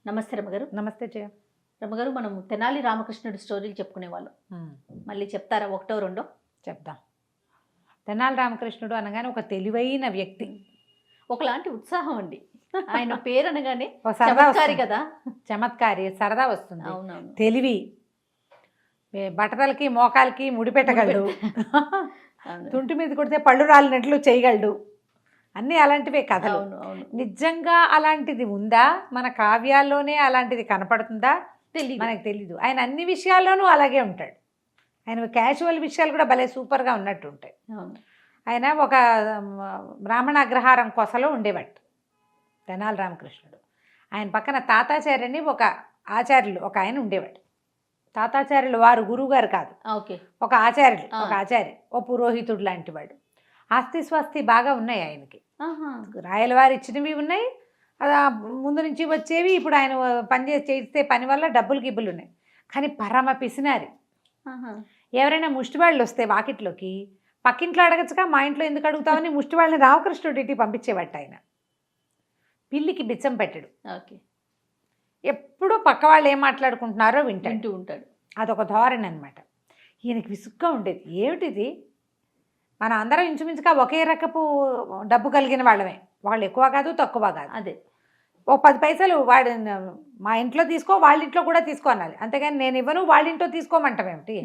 నమస్తే రమగారు. నమస్తే జయ. రమగారు, మనం తెనాలి రామకృష్ణుడి స్టోరీలు చెప్పుకునేవాళ్ళం. మళ్ళీ చెప్తారా? ఒకటో రెండో చెప్దాం. తెనాలి రామకృష్ణుడు అనగానే ఒక తెలివైన వ్యక్తి, ఒకలాంటి ఉత్సాహం అండి. ఆయన పేరు అనగానే ఒక సరదా చమత్కారి వస్తుంది. కదా. చమత్కారి, సరదా వస్తుంది. అవునవును. తెలివి, బట్టతలకి మోకాలకి ముడిపెట్టగలడు, అవును. తుంటి మీద కొడితే పళ్ళు రాలినట్లు చేయగలడు. అన్నీ అలాంటివే కథలు. అవును అవును. నిజంగా అలాంటిది ఉందా? మన కావ్యాల్లోనే అలాంటిది కనపడుతుందా? తెలియదు. మనకు తెలీదు. ఆయన అన్ని విషయాల్లోనూ అలాగే ఉంటాడు. ఆయన క్యాజువల్ విషయాలు కూడా భలే సూపర్గా ఉన్నట్టు ఉంటాయి. అవును. ఆయన ఒక బ్రాహ్మణ అగ్రహారం కొసలో ఉండేవాడు తెనాలి రామకృష్ణుడు. ఆయన పక్కన తాతాచార్యని ఒక ఆచార్యులు ఒక ఆయన ఉండేవాడు. తాతాచార్యులు వారు గురువుగారు కాదు, ఓకే, ఒక ఆచార్యులు, ఒక ఆచార్య, ఓ పురోహితుడు లాంటి వాడు. ఆస్తి స్వస్తి బాగా ఉన్నాయి ఆయనకి. రాయలవారు ఇచ్చినవి ఉన్నాయి, ముందు నుంచి వచ్చేవి. ఇప్పుడు ఆయన చేస్తే పని వల్ల డబ్బులు గిబ్బులు ఉన్నాయి. కానీ పరమ పిసినారి. ఎవరైనా ముష్టివాళ్ళు వస్తే వాకిట్లోకి పక్కింట్లో అడగచ్చుగా, మా ఇంట్లో ఎందుకు అడుగుతామని ముష్టివాళ్ళని రామకృష్ణుడి ఇంటికి పంపించేవాట ఆయన. పిల్లికి బిచ్చం పెట్టడు. ఓకే. ఎప్పుడూ పక్క వాళ్ళు ఏం మాట్లాడుకుంటున్నారో వింటూ ఉంటాడు. అదొక ధోరణి అనమాట. ఈయనకి విసుగ్గా ఉండేది. ఏమిటిది, మనం అందరం ఇంచుమించుగా ఒకే రకపు డబ్బు కలిగిన వాళ్ళమే, వాళ్ళు ఎక్కువ కాదు తక్కువ కాదు. అదే ఓ 10 పైసలు వాడు మా ఇంట్లో తీసుకో, వాళ్ళ ఇంట్లో కూడా తీసుకో అనాలి. అంతేగాని నేను ఇవ్వను వాళ్ళ ఇంట్లో తీసుకోమంటామేమిటి.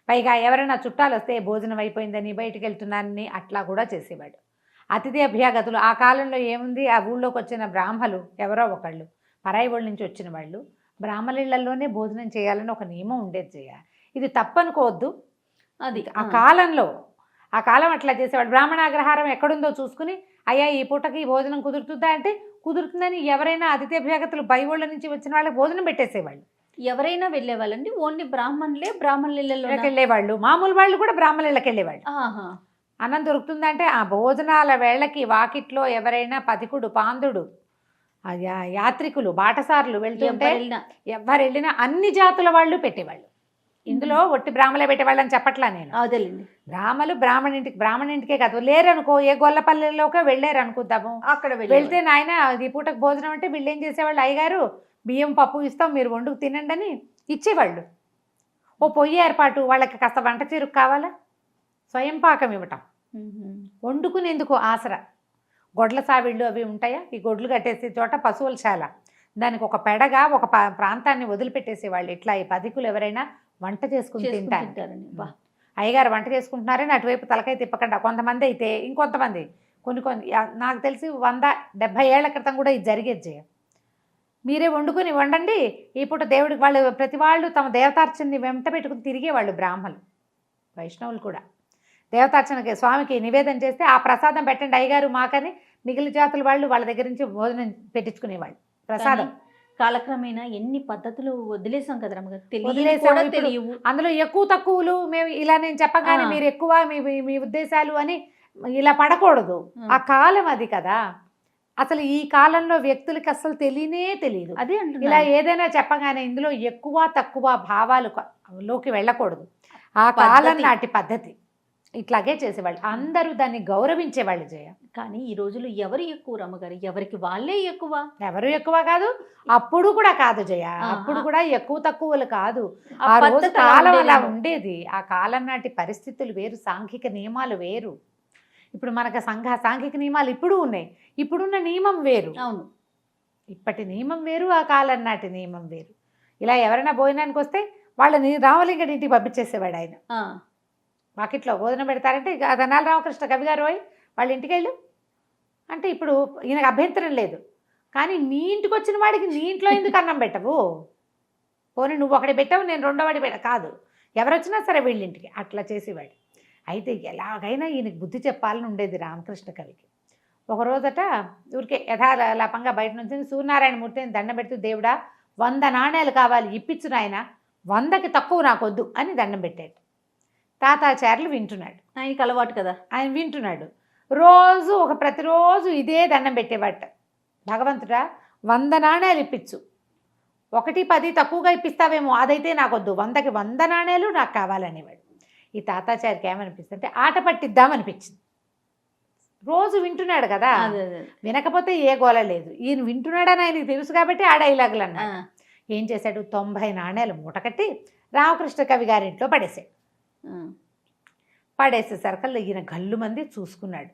పైగా ఎవరైనా చుట్టాలు వస్తే భోజనం అయిపోయిందని బయటికి వెళ్తున్నానని అట్లా కూడా చేసేవాడు. అతిథి అభ్యాగతులు ఆ కాలంలో ఏముంది, ఆ ఊళ్ళోకి వచ్చిన బ్రాహ్మలు ఎవరో ఒకళ్ళు పరాయి ఊళ్ళ నుంచి వచ్చిన వాళ్ళు బ్రాహ్మణులలోనే భోజనం చేయాలని ఒక నియమం ఉండేది. ఇది తప్పనుకోవద్దు. అది ఆ కాలం అట్లా చేసేవాడు. బ్రాహ్మణాగ్రహారం ఎక్కడుందో చూసుకుని, అయ్యా ఈ పూటకి భోజనం కుదురుతుందా అంటే కుదురుతుందని ఎవరైనా అతిథి అభ్యాగతులు బై ఊళ్ళ నుంచి వచ్చిన వాళ్ళకి భోజనం పెట్టేసేవాళ్ళు. ఎవరైనా వెళ్ళేవాళ్ళండి? ఓన్లీ బ్రాహ్మణులలో వెళ్ళేవాళ్ళు. మామూలు వాళ్ళు కూడా బ్రాహ్మణులకి వెళ్ళేవాళ్ళు. అన్నం దొరుకుతుందంటే ఆ భోజనాల వేళకి వాకిట్లో ఎవరైనా పథికుడు, పాందుడు, యాత్రికులు, బాటసారులు వెళ్తుంటే ఎవరు వెళ్ళినా అన్ని జాతుల వాళ్ళు పెట్టేవాళ్ళు. ఇందులో ఒట్టి బ్రాహ్మలే పెట్టేవాళ్ళని చెప్పట్లా నేను. అదేలేండి. బ్రాహ్మణింటికే కాదు, లేరనుకో ఏ గొల్లపల్లెల్లోకి వెళ్ళారు అనుకుందాము, అక్కడ వెళ్తే నాయన ఈ పూటకు భోజనం అంటే వీళ్ళు ఏం చేసేవాళ్ళు, అయ్యగారు బియ్యం పప్పు ఇస్తాం మీరు వండుకు తినండి అని ఇచ్చేవాళ్ళు. ఓ పొయ్యి ఏర్పాటు, వాళ్ళకి కాస్త వంట చేరుకు కావాలా, స్వయం పాకం ఇవ్వటం, వండుకునేందుకు ఆసరా. గొడ్ల సావిళ్ళు అవి ఉంటాయా, ఈ గొడ్లు కట్టేసే చోట పశువుల శాల, దానికి ఒక పెడగా ఒక ప్రాంతాన్ని వదిలిపెట్టేసేవాళ్ళు. ఇట్లా ఈ పథికులు ఎవరైనా వంట చేసుకుని తింటారని. అయ్యగారు వంట చేసుకుంటున్నారని అటువైపు తలకాయ తిప్పకుండా. కొంతమంది అయితే ఇంకొంతమంది కొన్ని నాకు తెలిసి 170 ఏళ్ల క్రితం కూడా ఇది జరిగేది. మీరే వండండి ఈ పూట దేవుడికి. వాళ్ళు ప్రతి వాళ్ళు తమ దేవతార్చనని వెంట పెట్టుకుని తిరిగేవాళ్ళు. బ్రాహ్మణులు, వైష్ణవులు కూడా దేవతార్చనకి స్వామికి నివేదన చేస్తే ఆ ప్రసాదం పెట్టండి అయ్యగారు మాకని మిగిలిన జాతుల వాళ్ళు వాళ్ళ దగ్గర నుంచి భోజనం పెట్టించుకునేవాళ్ళు. ప్రసాదం కాలక్రమేణా ఎన్ని పద్ధతులు వదిలేసాం కదా రమ్మగారు. తెలియవు. అందులో ఎక్కువ తక్కువలు మేము ఇలా నేను చెప్పగానే మీరు ఎక్కువ మీ ఉద్దేశాలు అని ఇలా పడకూడదు. ఆ కాలం అది కదా. అసలు ఈ కాలంలో వ్యక్తులకి అసలు తెలియదు. అదే ఇలా ఏదైనా చెప్పగానే ఇందులో ఎక్కువ తక్కువ భావాలు లోకి వెళ్ళకూడదు. ఆ కాలం నాటి పద్ధతి ఇట్లాగే చేసేవాళ్ళు. అందరూ దాన్ని గౌరవించేవాళ్ళు. జయ, కానీ ఈ రోజులు ఎవరు ఎక్కువ రమ్మగారు? ఎవరికి వాళ్ళే ఎక్కువ. ఎవరు ఎక్కువ కాదు, అప్పుడు కూడా కాదు జయ. అప్పుడు కూడా ఎక్కువ తక్కువలు కాదు. ఆ రోజు కాలం అలా ఉండేది. ఆ కాలం నాటి పరిస్థితులు వేరు, సాంఘిక నియమాలు వేరు. ఇప్పుడు మనకు సాంఘిక నియమాలు ఇప్పుడు ఉన్నాయి. ఇప్పుడున్న నియమం వేరు. అవును, ఇప్పటి నియమం వేరు, ఆ కాలం నాటి నియమం వేరు. ఇలా ఎవరైనా భోజనానికి వస్తే వాళ్ళని రామలింగడి ఇంటికి పంపించేసేవాడు ఆయన. వాకిట్లో భోజనం పెడతారంటే తెనాలి రామకృష్ణ కవి గారు వాళ్ళ ఇంటికి వెళ్ళు అంటే ఇప్పుడు ఈయనకు అభ్యంతరం లేదు. కానీ నీ ఇంటికి వచ్చిన వాడికి నీ ఇంట్లో ఎందుకు అన్నం పెట్టవు? పోనీ నువ్వు ఒకటి పెట్టావు, నేను రెండో వాడి కాదు, ఎవరు వచ్చినా సరే వీళ్ళింటికి అట్లా చేసేవాడు. అయితే ఎలాగైనా ఈయనకి బుద్ధి చెప్పాలని ఉండేది రామకృష్ణ కవికి. ఒకరోజట ఊరికే యథాలాపంగా బయట నుంచి సూర్యనారాయణమూర్తిని దండం పెడుతూ, దేవుడా 100 నాణేలు కావాలి ఇప్పించు నాయన, 100కి తక్కువ నాకొద్దు అని దండం పెట్టాడు. తాతాచార్యులు వింటున్నాడు. ఆయనకి అలవాటు కదా, ఆయన వింటున్నాడు. ప్రతిరోజు ఇదే దండం పెట్టేవాట. భగవంతుడా 100 నాణేలు ఇప్పించు, 1, 10 తక్కువగా ఇప్పిస్తావేమో, అదైతే నాకొద్దు, 100కి 100 నాణేలు నాకు కావాలనేవాడు. ఈ తాతాచారికి ఏమనిపిస్తుంది అంటే ఆట పట్టిద్దామనిపించింది. రోజు వింటున్నాడు కదా, అదే అదే. వినకపోతే ఏ గోల లేదు. ఈయన వింటున్నాడని ఆయనకి తెలుసు కాబట్టి ఆ డైలాగులు ఆ, అన్నాడు. ఏం చేశాడు, 90 నాణేలు మూట కట్టి రామకృష్ణ కవి గారింట్లో పడేశాడు. ఆ. పడేసేసరికల్లా ఈయన గల్లు మంది చూసుకున్నాడు.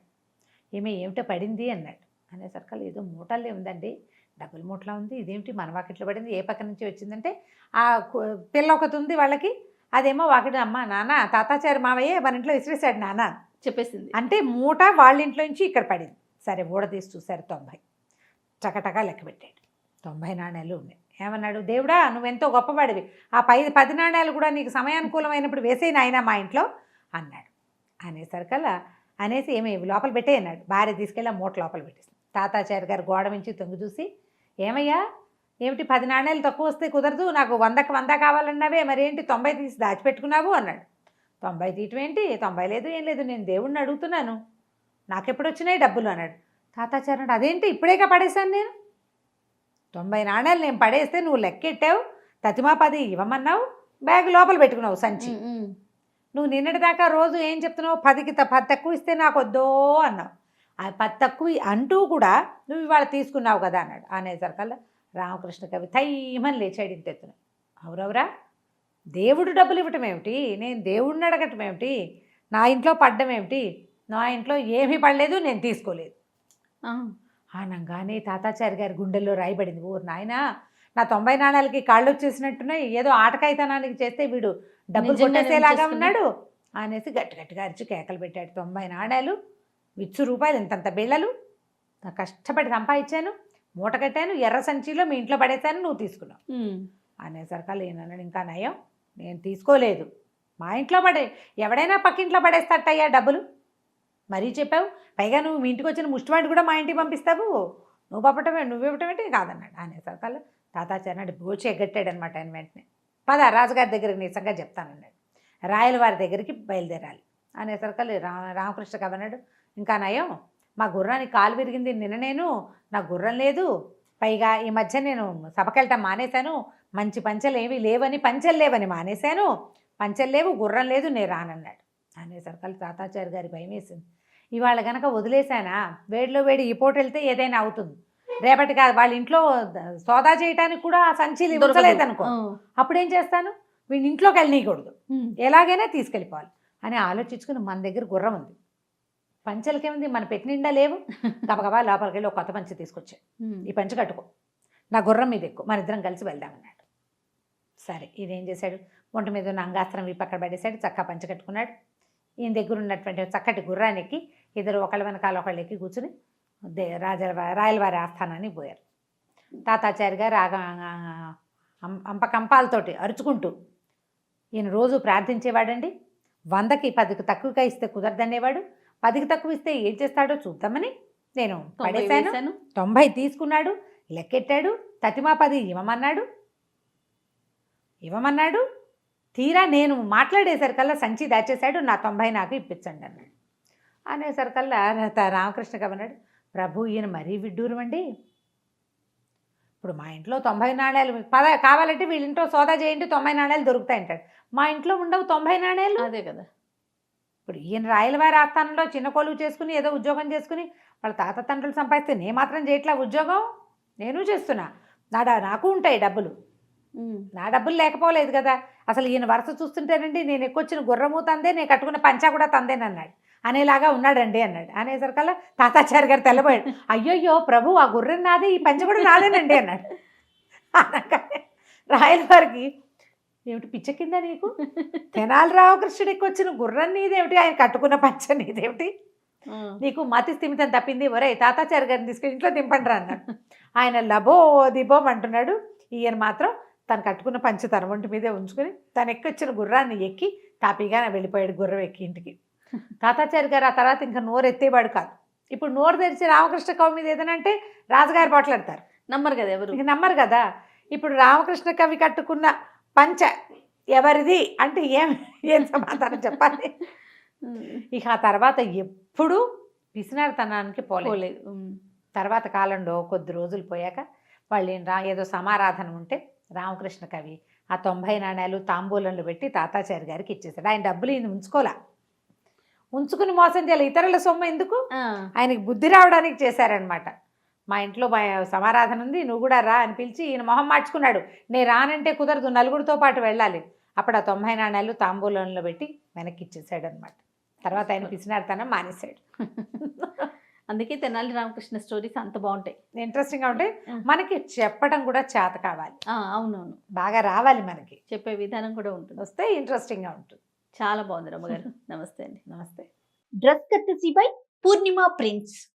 ఏమిటో పడింది అన్నాడు. అనేసరికల్లా ఏదో మూటల్లే ఉందండి, డబుల్ మూటలా ఉంది, ఇదేమిటి మన వాకిట్లో పడింది, ఏ పక్క నుంచి వచ్చిందంటే ఆ పిల్ల ఒకటి ఉంది వాళ్ళకి, అదేమో వాకిట అమ్మ నాన్న తాతాచారి మావయ్య మన ఇంట్లో విసిరేశాడు నాన్న చెప్పేసింది. అంటే మూట వాళ్ళ ఇంట్లో నుంచి ఇక్కడ పడింది. సరే ఊడ తీసి చూశారు 90. టకటకా లెక్క పెట్టాడు. 90 నాణేలు ఉన్నాయి. ఏమన్నాడు, దేవుడా నువ్వెంతో గొప్పవాడివి, ఆ 10 నాణేలు కూడా నీకు సమయానుకూలమైనప్పుడు వేసేయి నాయన మా ఇంట్లో అన్నాడు. అనేసరికల్లా అనేసి ఏమి లోపల పెట్టే అన్నాడు. భార్య తీసుకెళ్ళి ఆ మూట లోపల పెట్టేసింది. తాతాచారి గారు గోడ నుంచి తొంగి చూసి, ఏమయ్యా ఏమిటి 10 నాణేలు తక్కువ వస్తే కుదరదు, నాకు 100కి 100 కావాలన్నావే, మరేంటి 90 తీసి దాచిపెట్టుకున్నావు అన్నాడు. 90 తీయటం ఏంటి, 90 లేదు ఏం లేదు, నేను దేవుణ్ణి అడుగుతున్నాను, నాకెప్పుడు వచ్చినాయి డబ్బులు అన్నాడు. తాతాచారి అన్నాడు, అదేంటి ఇప్పుడేగా పడేశాను నేను, 90 నాణేలు నేను పడేస్తే నువ్వు లెక్కెట్టావు, తతిమా 10 ఇవ్వమన్నావు, బ్యాగ్ లోపల పెట్టుకున్నావు సంచి. నువ్వు నిన్నటిదాకా రోజు ఏం చెప్తున్నావు, 10కి 10 తక్కువ ఇస్తే నాకు వద్దో అన్నావు, ఆ 10 తక్కువ అంటూ కూడా నువ్వు ఇవాళ తీసుకున్నావు కదా అన్నాడు. అనేసరికల్లా రామకృష్ణ కవి తైమని లేచాడు ఇంతెత్తున. అవురవరా, దేవుడు డబ్బులు ఇవ్వటం ఏమిటి, నేను దేవుడిని అడగటం ఏమిటి, నా ఇంట్లో పడ్డం ఏమిటి, నా ఇంట్లో ఏమీ పడలేదు, నేను తీసుకోలేదు అనగానే తాతాచారి గారి గుండెల్లో రాయబడింది. ఊరు నాయనా, నా 90 నాణాలకి కాళ్ళు వచ్చేసినట్టున్నాయి, ఏదో ఆటకాయితనానికి చేస్తే వీడు డబ్బులు కొట్టేసేలాగా ఉన్నాడు అనేసి గట్టిగా అరిచి కేకలు పెట్టాడు. 90 నాణాలు, ₹1,000, ఇంతంత బిళ్ళలు కష్టపడి సంపాదించాను, మూట కట్టాను, ఎర్ర సంచిలో మీ ఇంట్లో పడేశాను, నువ్వు తీసుకున్నావు అనేసరికల్లా ఏనన్నాడు, ఇంకా నయం నేను తీసుకోలేదు, మా ఇంట్లో ఎవడైనా పక్కింట్లో పడేస్తాటయ్యా డబ్బులు, మరీ చెప్పావు, పైగా నువ్వు మీ ఇంటికి వచ్చిన ముష్టివాడిని కూడా మా ఇంటికి పంపిస్తావు, నువ్వు ఇవ్వటం ఏంటి కాదన్నాడు. అనేసరికల్లా తాతాచారి నాడు బోచి ఎగ్గట్టాడనమాట. ఆయన వెంటనే పద రాజుగారి దగ్గరికి నిజంగా చెప్తానన్నాడు. రాయల వారి దగ్గరికి బయలుదేరాలి. అనేసరికల్లా రామకృష్ణ కవి అన్నాడు, ఇంకా నయం మా గుర్రానికి కాలు విరిగింది నిన్న, నేను నా గుర్రం లేదు, పైగా ఈ మధ్య నేను సభకెళ్ళటం మానేశాను, మంచి పంచెలు ఏమీ లేవని, పంచెలు లేవని మానేశాను, పంచెలు లేవు, గుర్రం లేదు, నేను రానన్నాడు. అనేసరికల్లా తాతాచారి గారి భయం వేసింది. ఇవాళ కనుక వదిలేశానా, వేడిలో వేడి ఈ పూట వెళ్తే ఏదైనా అవుతుంది, రేపటి కాదు వాళ్ళ ఇంట్లో సోదా చేయడానికి కూడా ఆ సంచిలు ఇవ్వలేదనుకో, అప్పుడేం చేస్తాను, వీడి ఇంట్లోకి వెళ్ళనీయకూడదు, ఎలాగైనా తీసుకెళ్ళిపోవాలి అని ఆలోచించుకుని మన దగ్గర గుర్రం ఉంది, పంచెలకేముంది మన పెట్టి నిండా లేవు, గబగబా లోపలికి వెళ్ళి ఒక కొత్త పంచె తీసుకొచ్చాడు, ఈ పంచె కట్టుకో, నా గుర్రం మీద ఎక్కువ, మన ఇద్దరం కలిసి వెళ్దామన్నాడు. సరే ఇదేం చేశాడు, ఒంటి మీద ఉన్న అంగాస్త్రం ఈ పక్కన పడేశాడు, చక్కగా పంచె కట్టుకున్నాడు. ఈయన దగ్గర ఉన్నటువంటి చక్కటి గుర్రానికి ఇద్దరు ఒకళ్ళ వెనకాల ఒకళ్ళు ఎక్కి కూర్చుని రాయలవారి ఆస్థానానికి పోయారు. తాతాచారి గారు అంపకంపాలతోటి అరుచుకుంటూ, ఈయన రోజు ప్రార్థించేవాడండి, 100కి 10కి తక్కువగా ఇస్తే కుదరదనేవాడు, 10కి తక్కువ ఇస్తే ఏం చేస్తాడో చూద్దామని నేను పడేశాను, 90 తీసుకున్నాడు, లెక్కెట్టాడు, తతిమా 10 ఇవ్వమన్నాడు, తీరా నేను మాట్లాడేసరికల్లా సంచి దాచేశాడు, నా 90 నాకు ఇప్పించండి అన్నాడు. అనేసరికల్లా రామకృష్ణ కవి అన్నాడు, ప్రభు ఈయన మరీ విడ్డూరం అండి, ఇప్పుడు మా ఇంట్లో 90 నాణేలు కావాలంటే వీళ్ళ ఇంట్లో సోదా చేయండి, 90 నాణేలు దొరుకుతాయంటాడు, మా ఇంట్లో ఉండవు 90 నాణేలు, అదే కదా. ఇప్పుడు ఈయన రాయలవారి ఆస్థానంలో చిన్న కొలువు చేసుకుని ఏదో ఉద్యోగం చేసుకుని వాళ్ళ తాత తండ్రులు సంపాదిస్తే నేను మాత్రం చేయట్లా ఉద్యోగం, నేను చేస్తున్నా, నాకు ఉంటాయి డబ్బులు, నా డబ్బులు లేకపోలేదు కదా, అసలు ఈయన వరుస చూస్తుంటేనండి నేను ఎక్కువచ్చిన గుర్రము తందే, నేను కట్టుకున్న పంచా కూడా తందేనన్నాడు, అనేలాగా ఉన్నాడండి అన్నాడు. అనేసరికల్లా తాతాచారి గారు తెల్లబోయాడు, అయ్యయ్యో ప్రభు ఆ గుర్రం నాదే, ఈ పంచ కూడా నాదేనండి అన్నాడు. అనగానే రాయల వారికి, ఏమిటి పిచ్చ కింద నీకు, తెనాలి రామకృష్ణుడికి వచ్చిన గుర్రం నీదేమిటి, ఆయన కట్టుకున్న పంచ నీదేమిటి, నీకు మతి స్థిమితం తప్పింది, ఒరే తాతాచారి గారిని తీసుకెళ్ళి ఇంట్లో దింపండి రా అన్నాడు. ఆయన లబో దిబోం అంటున్నాడు, ఈయన మాత్రం తను కట్టుకున్న పంచ తన ఒంటి మీదే ఉంచుకొని తను ఎక్కొచ్చిన గుర్రాన్ని ఎక్కి తాపీగా వెళ్ళిపోయాడు గుర్రం ఎక్కి ఇంటికి. తాతాచారి గారు ఆ తర్వాత ఇంకా నోరు ఎత్తేవాడు కాదు. ఇప్పుడు నోరు తెరిచి రామకృష్ణ కవి మీద ఏదనంటే రాజుగారు పోట్లాడతారు, నమ్మరు కదా, ఎవరు ఇంక నమ్మరు కదా. ఇప్పుడు రామకృష్ణ కవి కట్టుకున్న పంచ ఎవరిది అంటే ఏం సమాధానం చెప్పాలి. ఇక ఆ తర్వాత ఎప్పుడు పిసినారితనానికి పోలేదు. తర్వాత కాలంలో కొద్ది రోజులు పోయాక వాళ్ళు ఏదో సమారాధన ఉంటే రామకృష్ణ కవి ఆ 90 నాణేలు తాంబూలంలో పెట్టి తాతాచారి గారికి ఇచ్చేసాడు. ఆయన డబ్బులు ఈయన ఉంచుకోలే, ఉంచుకుని మోసం చేయాలి, ఇతరుల సొమ్ము ఎందుకు, ఆ, ఆయనకి బుద్ధి రావడానికి చేశారనమాట. మా ఇంట్లో సమారాధన ఉంది, నువ్వు కూడా రా అని పిలిచి ఈయన మొహం మార్చుకున్నాడు. నేను రానంటే కుదరదు, నలుగురితో పాటు వెళ్ళాలి. అప్పుడు ఆ 90 నాణాలు తాంబూలంలో పెట్టి వెనక్కి ఇచ్చేసాడు అనమాట. తర్వాత ఆయన పిసినారితనం మానేశాడు. అందుకే తెనాలి రామకృష్ణ స్టోరీస్ అంత బాగుంటాయి, ఇంట్రెస్టింగ్గా ఉంటే మనకి చెప్పడం కూడా చేత కావాలి, అవునవును, బాగా రావాలి, మనకి చెప్పే విధానం కూడా ఉంటుంది. వస్తే ఇంట్రెస్టింగ్గా ఉంటుంది. చాలా బాగుంది రమ్మగారు. నమస్తే అండి. నమస్తే. Dress courtesy by Purnima prints.